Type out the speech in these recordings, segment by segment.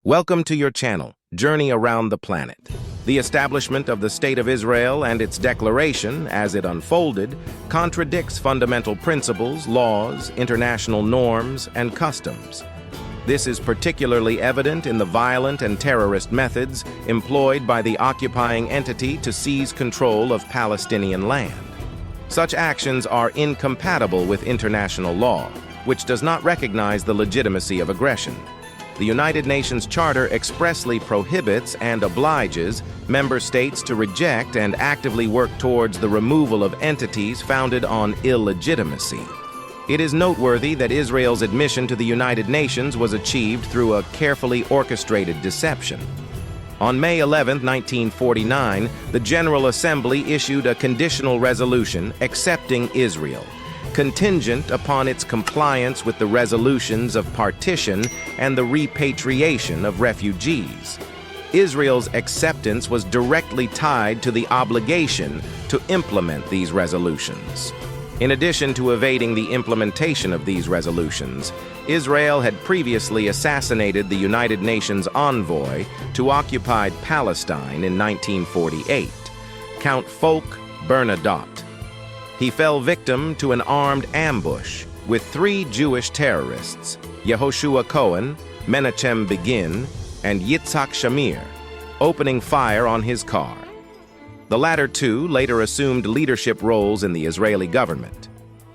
Welcome to your channel, Journey Around the Planet. The establishment of the State of Israel and its declaration, as it unfolded, contradicts fundamental principles, laws, international norms, and customs. This is particularly evident in the violent and terrorist methods employed by the occupying entity to seize control of Palestinian land. Such actions are incompatible with international law, which does not recognize the legitimacy of aggression. The United Nations Charter expressly prohibits and obliges member states to reject and actively work towards the removal of entities founded on illegitimacy. It is noteworthy that Israel's admission to the United Nations was achieved through a carefully orchestrated deception. On May 11, 1949, the General Assembly issued a conditional resolution accepting Israel, contingent upon its compliance with the resolutions of partition and the repatriation of refugees. Israel's acceptance was directly tied to the obligation to implement these resolutions. In addition to evading the implementation of these resolutions, Israel had previously assassinated the United Nations envoy to occupied Palestine in 1948, Count Folke Bernadotte. He fell victim to an armed ambush with 3 Jewish terrorists, Yehoshua Cohen, Menachem Begin, and Yitzhak Shamir, opening fire on his car. The latter two later assumed leadership roles in the Israeli government.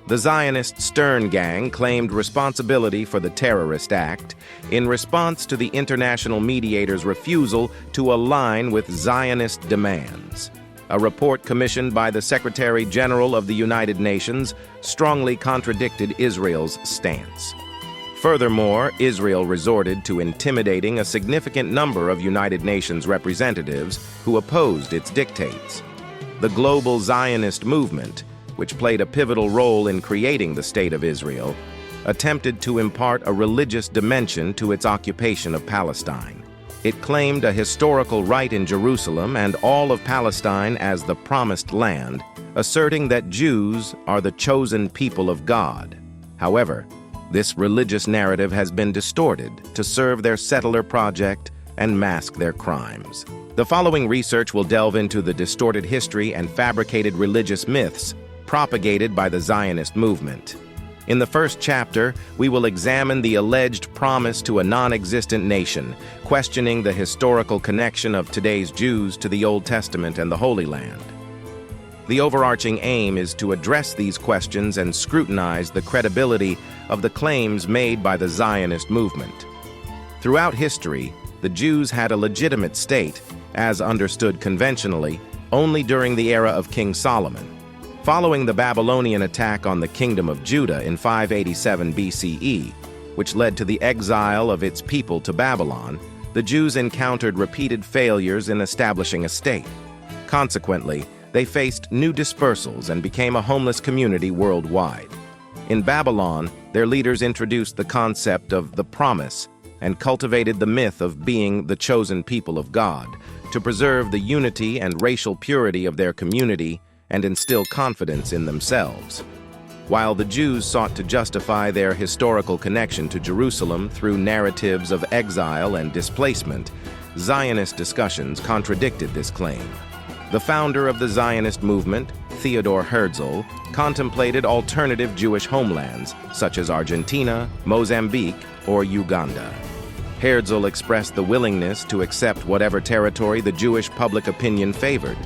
The Zionist Stern Gang claimed responsibility for the terrorist act in response to the international mediator's refusal to align with Zionist demands. A report commissioned by the Secretary General of the United Nations strongly contradicted Israel's stance. Furthermore, Israel resorted to intimidating a significant number of United Nations representatives who opposed its dictates. The global Zionist movement, which played a pivotal role in creating the State of Israel, attempted to impart a religious dimension to its occupation of Palestine. It claimed a historical right in Jerusalem and all of Palestine as the promised land, asserting that Jews are the chosen people of God. However, this religious narrative has been distorted to serve their settler project and mask their crimes. The following research will delve into the distorted history and fabricated religious myths propagated by the Zionist movement. In the first chapter, we will examine the alleged promise to a non-existent nation, questioning the historical connection of today's Jews to the Old Testament and the Holy Land. The overarching aim is to address these questions and scrutinize the credibility of the claims made by the Zionist movement. Throughout history, the Jews had a legitimate state, as understood conventionally, only during the era of King Solomon. Following the Babylonian attack on the Kingdom of Judah in 587 BCE, which led to the exile of its people to Babylon, the Jews encountered repeated failures in establishing a state. Consequently, they faced new dispersals and became a homeless community worldwide. In Babylon, their leaders introduced the concept of the promise and cultivated the myth of being the chosen people of God to preserve the unity and racial purity of their community and instill confidence in themselves. While the Jews sought to justify their historical connection to Jerusalem through narratives of exile and displacement, Zionist discussions contradicted this claim. The founder of the Zionist movement, Theodor Herzl, contemplated alternative Jewish homelands, such as Argentina, Mozambique, or Uganda. Herzl expressed the willingness to accept whatever territory the Jewish public opinion favored,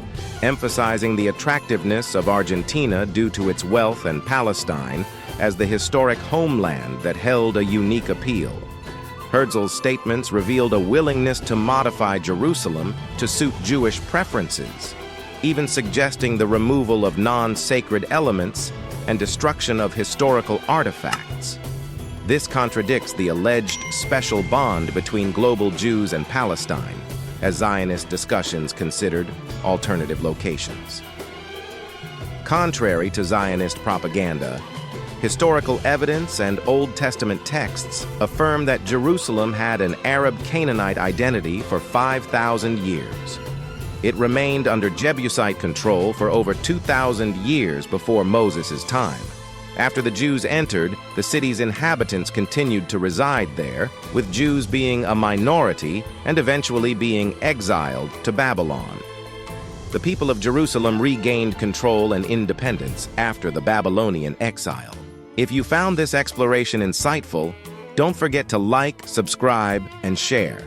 emphasizing the attractiveness of Argentina due to its wealth and Palestine as the historic homeland that held a unique appeal. Herzl's statements revealed a willingness to modify Jerusalem to suit Jewish preferences, even suggesting the removal of non-sacred elements and destruction of historical artifacts. This contradicts the alleged special bond between global Jews and Palestine, as Zionist discussions considered alternative locations. Contrary to Zionist propaganda, historical evidence and Old Testament texts affirm that Jerusalem had an Arab Canaanite identity for 5,000 years. It remained under Jebusite control for over 2,000 years before Moses' time, After the Jews entered, the city's inhabitants continued to reside there, with Jews being a minority and eventually being exiled to Babylon. The people of Jerusalem regained control and independence after the Babylonian exile. If you found this exploration insightful, don't forget to like, subscribe, and share.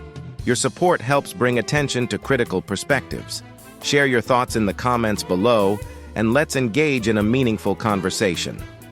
Your support helps bring attention to critical perspectives. Share your thoughts in the comments below, and let's engage in a meaningful conversation.